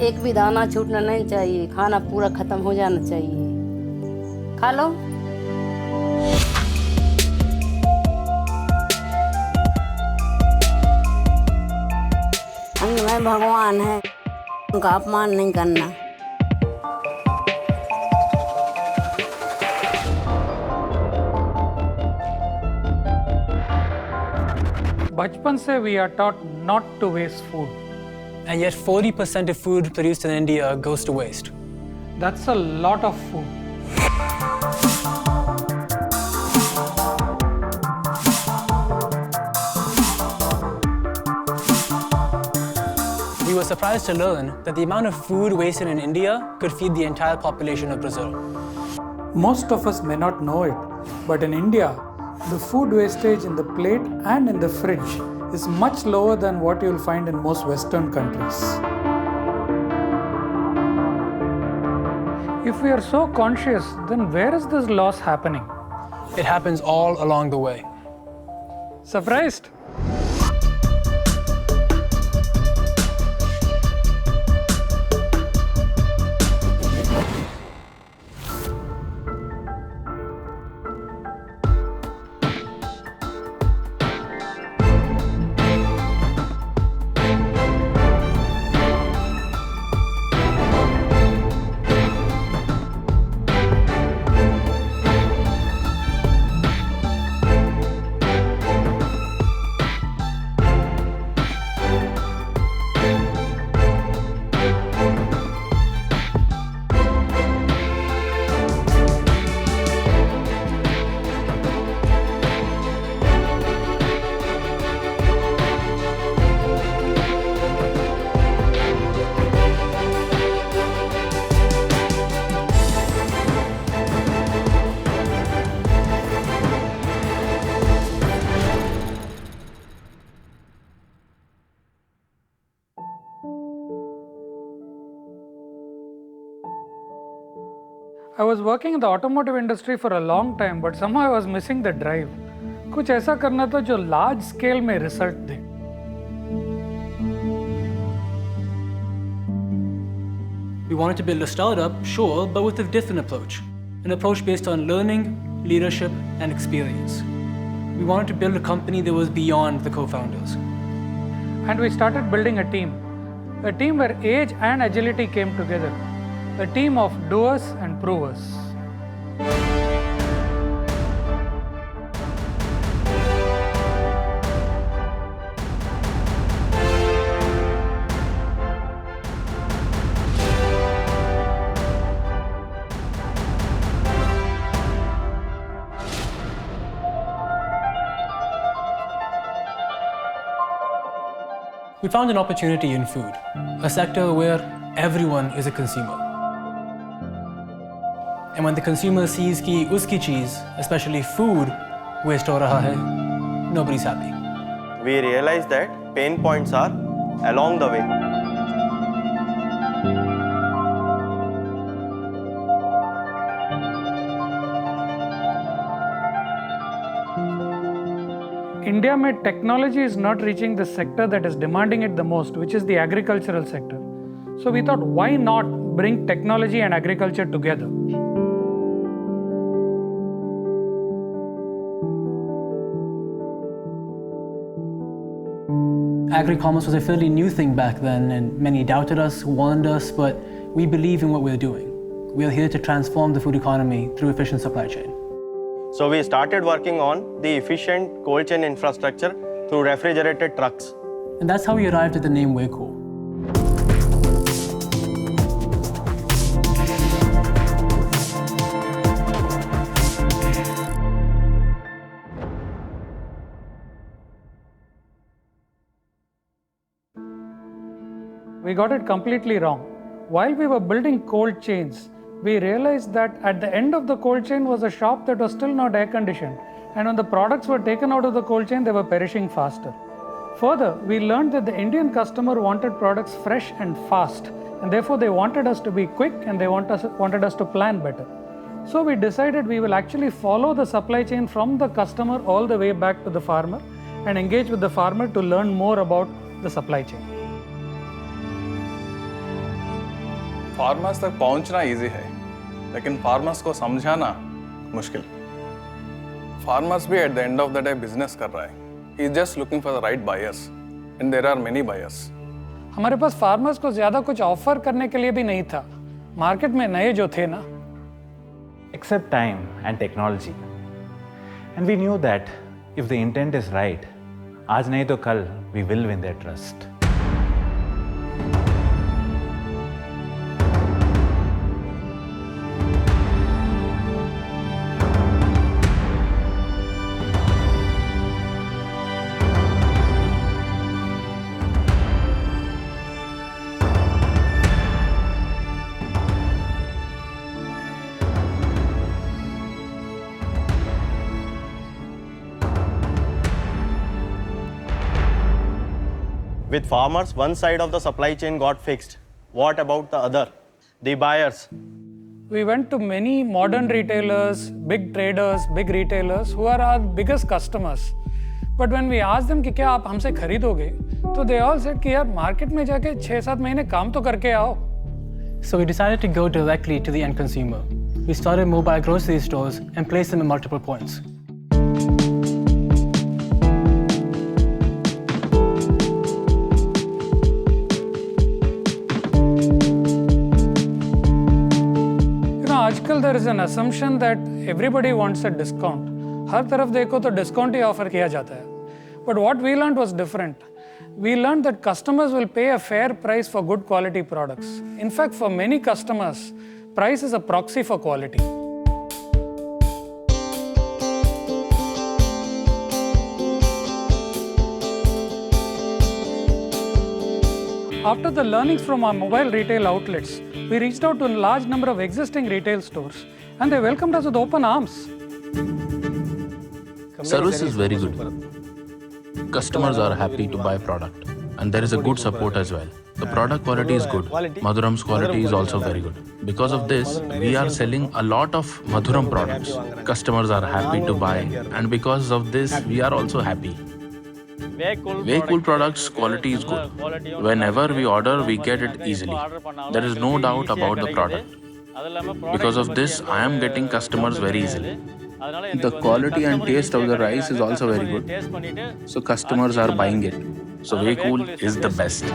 एक भी दाना छूटना नहीं चाहिए, खाना पूरा खत्म हो जाना चाहिए। खा लो। अन्नमय भगवान है, उनका अपमान नहीं करना। बचपन से we are taught not to waste food. And yet 40% of food produced in India goes to waste. That's a lot of food. We were surprised to learn that the amount of food wasted in India could feed the entire population of Brazil. Most of us may not know it, but in India, the food wastage in the plate and in the fridge is much lower than what you'll find in most Western countries. If we are so conscious, then where is this loss happening? It happens all along the way. Surprised? I was working in the automotive industry for a long time, but somehow I was missing the drive. कुछ ऐसा करना था जो large scale में result they. We wanted to build a startup, sure, but with a different approach. An approach based on learning, leadership, and experience. We wanted to build a company that was beyond the co-founders. And we started building a team where age and agility came together. A team of doers and provers. We found an opportunity in food, a sector where everyone is a consumer. And when the consumer sees कि उसकी चीज़, especially food, waste हो रहा है, nobody's happy. We realized that pain points are along the way. India में technology is not reaching the sector that is demanding it the most, which is the agricultural sector. So we thought, why not bring technology and agriculture together? Agri-commerce was a fairly new thing back then, and many doubted us, warned us, but we believe in what we're doing. We're here to transform the food economy through efficient supply chain. So we started working on the efficient cold chain infrastructure through refrigerated trucks. And that's how we arrived at the name Waycool. We got it completely wrong. While we were building cold chains, we realized that at the end of the cold chain was a shop that was still not air conditioned, and when the products were taken out of the cold chain, they were perishing faster. Further, we learned that the Indian customer wanted products fresh and fast, and therefore they wanted us to be quick and they wanted us to plan better. So we decided we will actually follow the supply chain from the customer all the way back to the farmer and engage with the farmer to learn more about the supply chain. Farmers तक पहुंचना easy है, लेकिन farmers को समझाना मुश्किल। Farmers भी at the end of the day business कर रहा है। He is just looking for the right buyers and there are many buyers. हमारे पास फार्मर्स को ज़्यादा कुछ ऑफर करने के लिए भी नहीं था। मार्केट में नए जो थे ना, Except time and technology. And we knew that if the intent is right, आज नहीं तो कल we will win their trust. With farmers, one side of the supply chain got fixed. What about the other? The buyers. we went to many modern retailers, big traders, big retailers who are our biggest customers. But when we asked them कि क्या आप हमसे खरीदोगे, तो they all said कि यार market में जाके 6-7 महीने काम तो करके आओ. So we decided to go directly to the end consumer. We started mobile grocery stores and placed them in multiple points. आजकल there is an assumption that everybody wants a discount. हर तरफ देखो तो डिस्काउंट ही offer किया जाता है. But what we learned was different. We learned that customers will pay a fair price for good quality products. In fact, for many customers, price is a proxy for quality. After the learnings from our mobile retail outlets, we reached out to a large number of existing retail stores and they welcomed us with open arms. Service is very good. Customers are happy to buy product and there is a good support as well. The product quality is good. Madhuram's quality is also very good. Because of this, we are selling a lot of Madhuram products. Customers are happy to buy and because of this, we are also happy. Waycool products quality is good. Whenever we order, we get it easily. There is no doubt about the product. Because of this, I am getting customers very easily. The quality and taste of the rice is also very good. So customers are buying it. So Waycool is the best.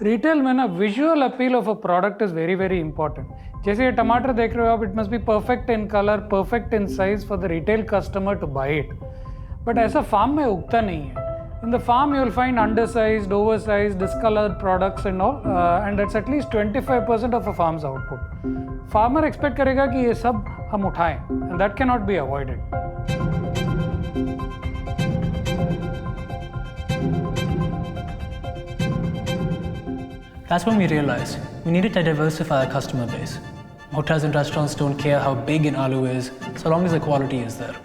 Retail में ना visual appeal of a product is very very important. जैसे ये टमाटर देख रहे हो आप, it must be perfect in colour, perfect in size for the retail customer to buy it. But ऐसा फार्म में उगता नहीं है. In the farm you will find undersized, oversized, discoloured products and all, and that's at least 25% of a farm's output. Farmer expect करेगा कि ये सब हम उठाएं and that can not be avoided. That's when we realized we needed to diversify our customer base. Hotels and restaurants don't care how big an aloo is, so long as the quality is there.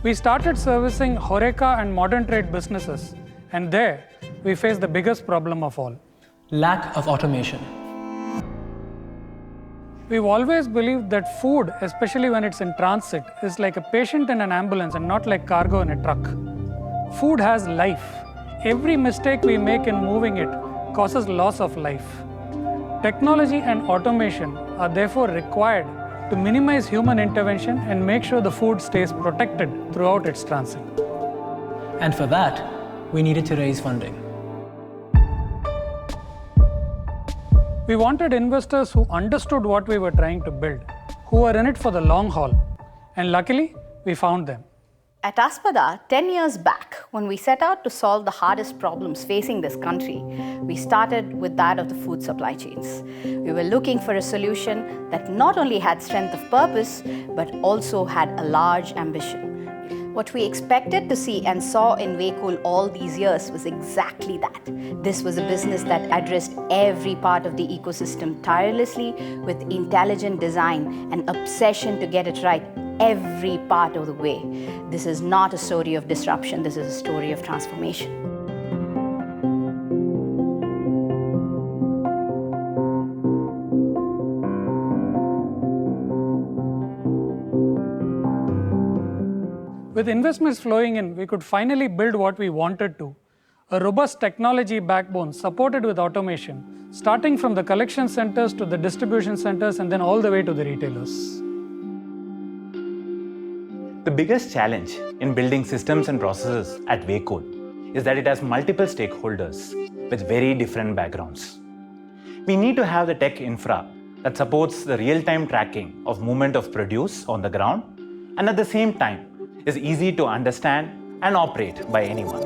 We started servicing Horeca and modern trade businesses, and there we faced the biggest problem of all. Lack of automation. We've always believed that food, especially when it's in transit, is like a patient in an ambulance and not like cargo in a truck. Food has life. Every mistake we make in moving it causes loss of life. Technology and automation are therefore required to minimize human intervention and make sure the food stays protected throughout its transit. And for that, we needed to raise funding. We wanted investors who understood what we were trying to build, who were in it for the long haul. And luckily, we found them. At Aspada, 10 years back, when we set out to solve the hardest problems facing this country, we started with that of the food supply chains. We were looking for a solution that not only had strength of purpose, but also had a large ambition. What we expected to see and saw in Waycool all these years was exactly that. This was a business that addressed every part of the ecosystem tirelessly with intelligent design and obsession to get it right every part of the way. This is not a story of disruption, this is a story of transformation. With investments flowing in, we could finally build what we wanted to. A robust technology backbone supported with automation, starting from the collection centers to the distribution centers and then all the way to the retailers. The biggest challenge in building systems and processes at Waycool is that it has multiple stakeholders with very different backgrounds. We need to have the tech infra that supports the real-time tracking of movement of produce on the ground and at the same time is easy to understand and operate by anyone.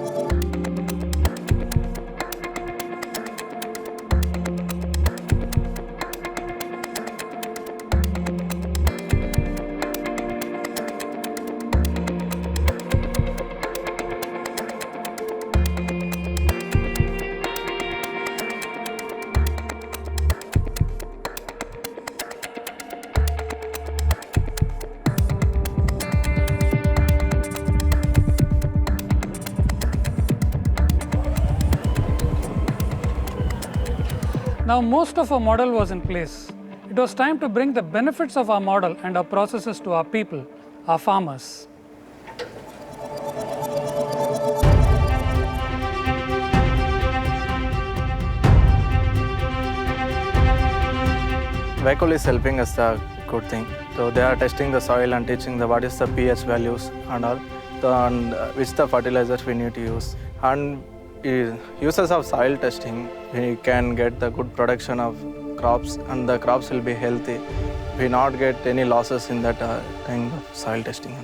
Now most of our model was in place. It was time to bring the benefits of our model and our processes to our people, our farmers. Waycool is helping us a good thing. So they are testing the soil and teaching what is the pH values and all, and which the fertilizers we need to use. And uses of soil testing, we can get the good production of crops and the crops will be healthy. We not get any losses in that kind of soil testing.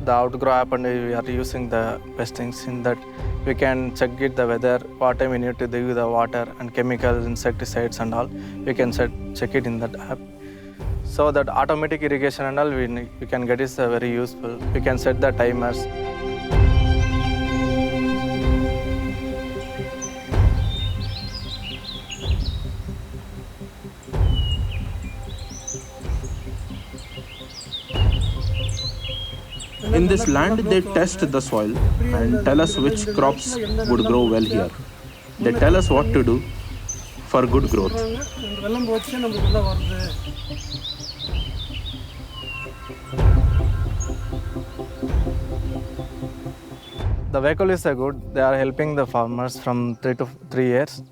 The outgrow happened, we are using the best things in that we can check it the weather, what time we need to give the water and chemicals, insecticides and all. We can check it in that app. So that automatic irrigation and all we can get is very useful. We can set the timers. In this land, they test the soil and tell us which crops would grow well here. They tell us what to do for good growth. The Waycool is good. They are helping the farmers from 3 to 3 years.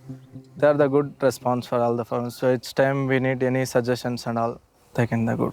They are the good response for all the farmers. So each time we need any suggestions and all, they can the good.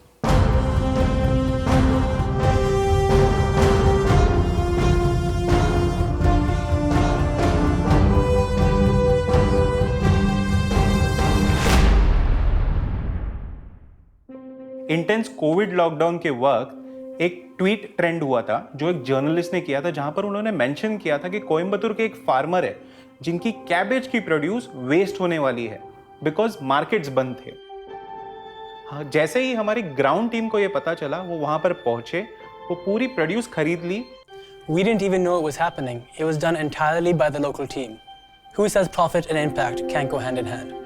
Intense Covid lockdown के वक्त एक tweet trend हुआ था जो एक journalist ने किया था, जहां पर उन्होंने मेंशन किया था कि कोयम्बतूर के एक फार्मर है जिनकी कैबेज की प्रोड्यूस वेस्ट होने वाली है बिकॉज मार्केट्स बंद थे। हाँ, जैसे ही हमारी ग्राउंड टीम को ये पता चला, वो वहां पर पहुंचे, वो पूरी प्रोड्यूस खरीद ली। We didn't even know it was happening. It was done entirely by the local team. Who says profit and impact can't go hand in hand?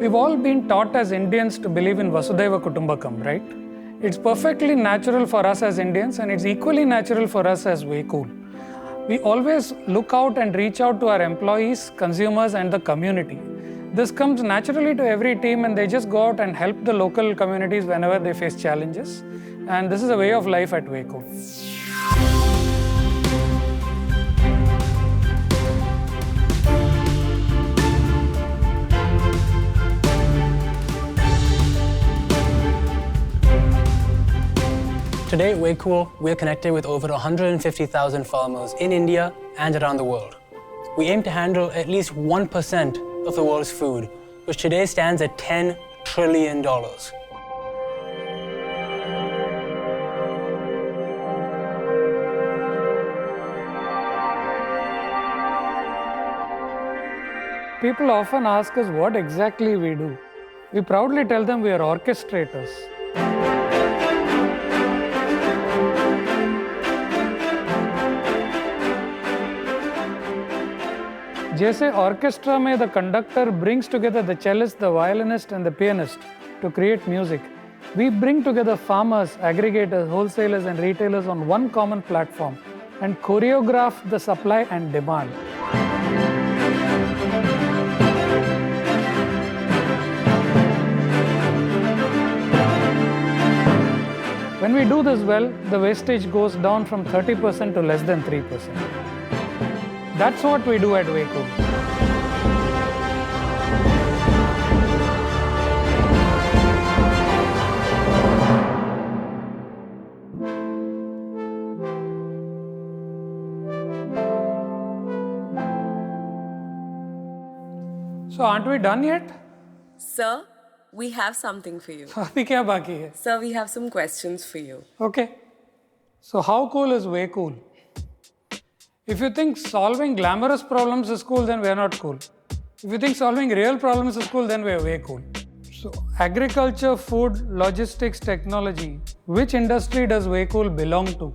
We've all been taught as Indians to believe in Vasudhaiva Kutumbakam, right? It's perfectly natural for us as Indians and it's equally natural for us as Waycool. We always look out and reach out to our employees, consumers and the community. This comes naturally to every team and they just go out and help the local communities whenever they face challenges. And this is a way of life at Waycool. Today at Waycool, we're connected with over 150,000 farmers in India and around the world. We aim to handle at least 1% of the world's food, which today stands at $10 trillion. People often ask us what exactly we do. We proudly tell them we are orchestrators. जैसे orchestra में the conductor brings together the cellist, the violinist and the pianist to create music, we bring together farmers, aggregators, wholesalers and retailers on one common platform and choreograph the supply and demand. When we do this well, the wastage goes down from 30% to less than 3%. That's what we do at Waycool. So aren't we done yet? Sir, we have something for you. अभी क्या बाकी है? Sir, we have some questions for you. Okay. So how cool is Waycool? If you think solving glamorous problems is cool, then we are not cool. If you think solving real problems is cool, then we are way cool. So agriculture, food, logistics, technology, which industry does Waycool belong to?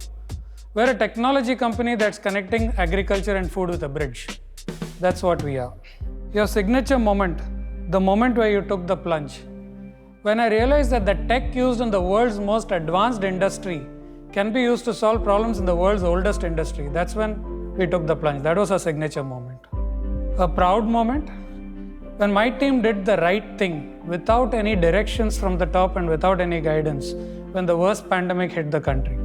We're a technology company that's connecting agriculture and food with a bridge. That's what we are. Your signature moment, the moment where you took the plunge. When I realized that the tech used in the world's most advanced industry can be used to solve problems in the world's oldest industry, that's when we took the plunge. That was our signature moment. A proud moment when my team did the right thing without any directions from the top and without any guidance when the worst pandemic hit the country.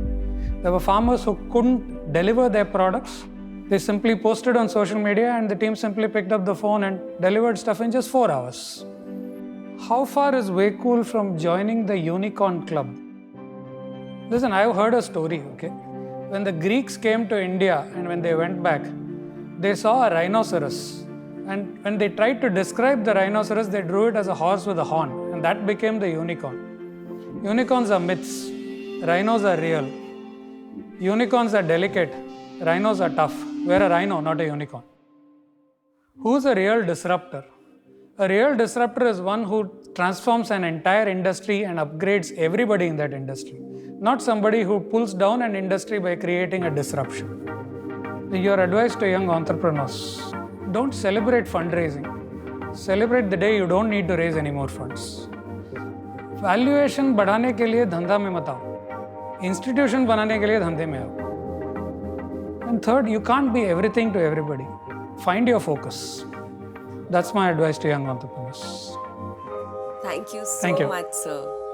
There were farmers who couldn't deliver their products. They simply posted on social media and the team simply picked up the phone and delivered stuff in just 4 hours. How far is Waycool from joining the Unicorn Club? Listen, I've heard a story, okay? When the Greeks came to India and when they went back, they saw a rhinoceros. And when they tried to describe the rhinoceros, they drew it as a horse with a horn. And that became the unicorn. Unicorns are myths. Rhinos are real. Unicorns are delicate. Rhinos are tough. We're a rhino, not a unicorn. Who's a real disruptor? A real disruptor is one who transforms an entire industry and upgrades everybody in that industry. Not somebody who pulls down an industry by creating a disruption. Your advice to young entrepreneurs: don't celebrate fundraising. Celebrate the day you don't need to raise any more funds. Valuation बढ़ाने के लिए धंधा में मत आओ. Institution बनाने के लिए धंधे में आओ. And third, you can't be everything to everybody. Find your focus. That's my advice to young entrepreneurs. Thank you so much, sir.